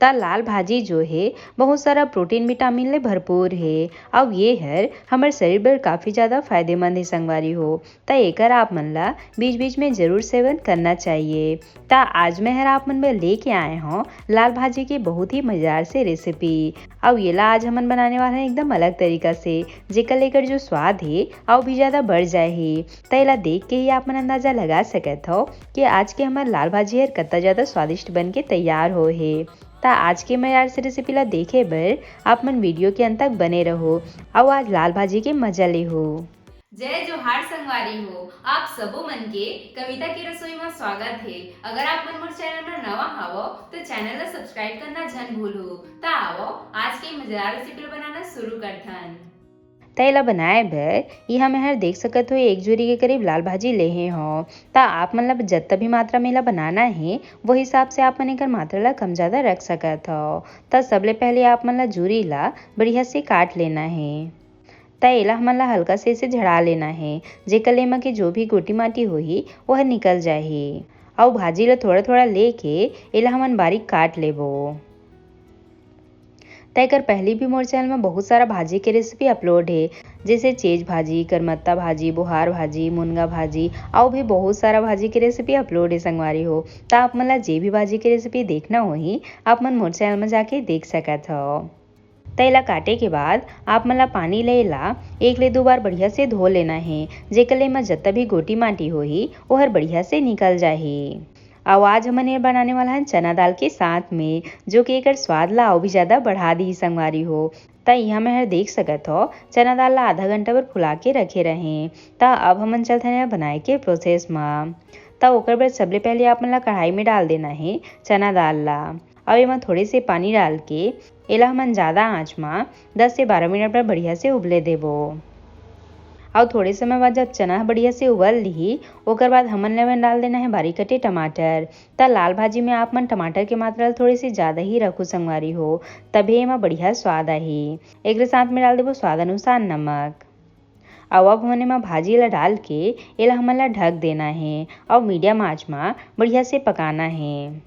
ता लाल भाजी जो है बहुत सारा प्रोटीन विटामिन ले भरपूर है। अब ये हर हमारे शरीर पर काफ़ी ज़्यादा फायदेमंद है संगवारी हो। ता एकर आप मन ला बीच बीच में जरूर सेवन करना चाहिए। ता आज मैं हर आप मन में लेके आए हूँ लाल भाजी की बहुत ही मज़ेदार से रेसिपी। अब ये ला आज हमन बनाने वाले हैं एकदम अलग तरीका से, जेकर लेकर जो स्वाद है और भी ज़्यादा बढ़ जाए है। ता एला देख के ही आप मन अंदाजा लगा सकत हो कि आज के हमारे लाल भाजी हर कितना ज़्यादा स्वादिष्ट बन के तैयार हो है। ता आज के मज़ेदार से रेसिपी ला देखे बर आप मन वीडियो के अंत तक बने रहो और आज लाल भाजी के मजा ले हो। जय जोहार संगवारी हो, आप सबो मन के कविता की रसोई में स्वागत है। अगर आप मन मोर चैनल में नवा हवो तो चैनल ला सब्सक्राइब करना जन भूलो। ता आवो आज के मजेदार रेसिपी बनाना शुरू करथन। तैला बनाए बर यहाँ में हर देख सकत हो 1 जोरी के करीब लाल भाजी लेहे हो। ता आप मन ला जितना भी मात्रा में ला बनाना है वो हिसाब से आप मन एकर मात्रा ला कम ज़्यादा रख सकत हो। ता सबले पहले आप मन ला जोरी ला बढ़िया से काट लेना है। ता एला हमन ला हल्का से इसे झड़ा लेना है, जेकर ले मा के जो भी गोटी माटी होही वह निकल जाही। और भाजी ला थोड़ा थोड़ा लेके एला हमन बारीक काट लेबो। तैकर पहले भी मोर चैनल में बहुत सारा भाजी के रेसिपी अपलोड है, जैसे चेज भाजी, करमत्ता भाजी, बुहार भाजी, मुनगा भाजी और भी बहुत सारा भाजी के रेसिपी अपलोड है संगवारी हो। ता आप मन ला जे भी भाजी के रेसिपी देखना होही आप मन मोर चैनल में जाके देख सकत हो। तैला काटे के बाद आप मन ला पानी ले ला 1 ले 2 बार बढ़िया से धो लेना है, जेकर ले मा जितना भी गोटी माटी होही वो हर बढ़िया से निकल जाही। और आज हमन ये बनाने वाला है चना दाल के साथ में, जो कि एकर स्वाद ला और भी ज़्यादा बढ़ा दी संगवारी हो। ता यहाँ में हर देख सकत हो चना दाल ला आधा घंटा पर फुला के रखे रहें। ता अब हमन चलते हैं बनाए के प्रोसेस में। ता ओकर बाद सबले पहले आप मन ला कढ़ाई में डाल देना है चना दाल ला। अब एमा थोड़े से पानी डाल के एला हमन ज़्यादा आँच में 10 से 12 मिनट पर बढ़िया से उबले देबो। और थोड़े समय बाद जब चना बढ़िया से उबल ली ओकर बाद हमन ले डाल देना है बारीक कटे टमाटर। ता लाल भाजी में आप मन टमाटर के मात्रा थोड़ी सी ज़्यादा ही रखो संगवारी हो, तभी एमा बढ़िया स्वाद आही। एक साथ में डाल देबो स्वाद अनुसार नमक। अब हमन एमा भाजी ला डाल के एला हमन ला ढक देना है और मीडियम आँच में बढ़िया से पकाना है।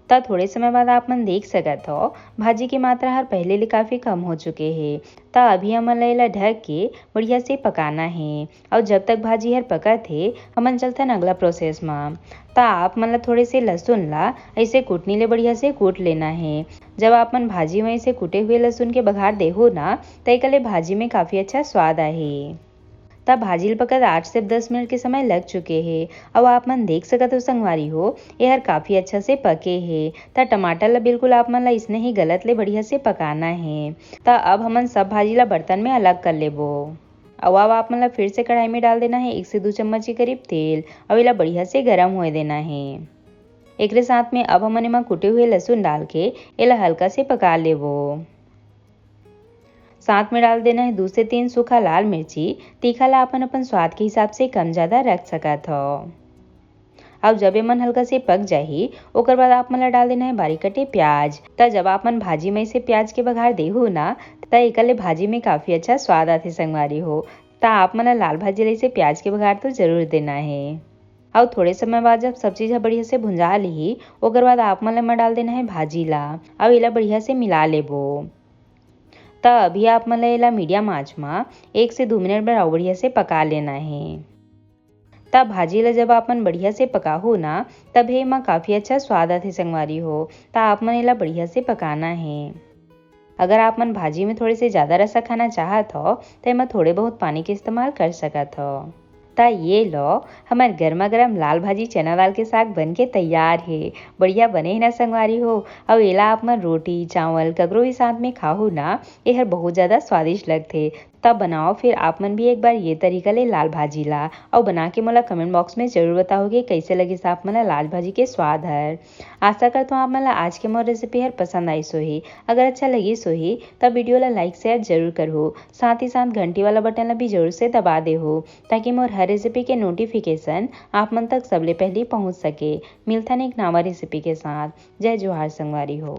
ता थोड़े समय बाद आप मन देख सकत हो भाजी की मात्रा हर पहले ले काफ़ी कम हो चुके हैं। ता अभी हमन ला ढक के बढ़िया से पकाना है और जब तक भाजी हर पकत है हमन चलथन अगला प्रोसेस में। ता आप मन ला थोड़े से लहसुन ला ऐसे कूटनी ले बढ़िया से कूट लेना है। जब आप मन भाजी में ऐसे कूटे हुए लहसुन के बघार देहो ना तो एकर ले भाजी में काफ़ी अच्छा स्वाद आहे। तब भाजी पकत 8 से 10 मिनट के समय लग चुके हैं। अब आप मन देख सकत हो संगवारी हो ये हर काफ़ी अच्छा से पके हैं। ता टमाटर ला बिल्कुल आप मन ला इसने ही गलत ले बढ़िया से पकाना है। ता अब हमन सब भाजी ला बर्तन में अलग कर लेबो। अब आप मन ला फिर से कढ़ाई में डाल देना है 1 से 2 चम्मच के करीब तेल और इला बढ़िया से गर्म होए देना है। एक साथ में अब हमन एमा कुटे हुए लहसुन डाल के इला हल्का से पका लेबो। साथ में डाल देना है 2 से 3 सूखा लाल मिर्ची। तीखा ला अपन स्वाद के हिसाब से कम ज़्यादा रख सकत हो। अब जब ये मन हल्का से पक जाही ओकर बाद आप मन ला डाल देना है बारीक कटे प्याज। ता जब आप मन भाजी में से प्याज के बघार देहू ना ता एकर ले भाजी में काफ़ी अच्छा स्वाद आथे संगवारी हो। ता आप मन ला लाल भाजी ले से प्याज के बघार तो जरूर देना है। और थोड़े समय बाद जब सब चीज़ बढ़िया से भुंजा ली ओकर बाद आप मन ला डाल देना है भाजी ला और इला बढ़िया से मिला लेबो। ता अभी आप मन ला मीडियम आँच में 1 से 2 मिनट पर और बढ़िया से पका लेना है। तब भाजी ला जब आप मन बढ़िया से पकाहो ना तब एमा काफ़ी अच्छा स्वाद आथे संगवारी हो। ता आप मन एला बढ़िया से पकाना है। अगर आप मन भाजी में थोड़े से ज़्यादा रसा खाना चाहत हो तो एमा थोड़े बहुत पानी के इस्तेमाल कर सकत हो। ता ये लो हमार गर्मा गर्म लाल भाजी चना दाल के साग बन के तैयार है। बढ़िया बने ही ना संगवारी हो। अब एला आप मन रोटी चावल ककरो भी साथ में खाओ ना ये हर बहुत ज़्यादा स्वादिष्ट लगथे। तब बनाओ फिर आप मन भी एक बार ये तरीका ले लाल भाजी ला और बना के मोला कमेंट बॉक्स में जरूर बताओगे कैसे लगे आप मन ला लाल भाजी के स्वाद हर। आशा करता हूँ आप मन ला आज के मोर रेसिपी हर पसंद आई सोही। अगर अच्छा लगी सोही तब वीडियो ला लाइक शेयर जरूर करो। साथ ही साथ घंटी वाला बटन ला भी जरूर से दबा दे हो ताकि मोर हर रेसिपी के नोटिफिकेशन आप मन तक सबले पहले पहुँच सके। मिलथन एक नवा रेसिपी के साथ। जय जोहार संगवारी हो।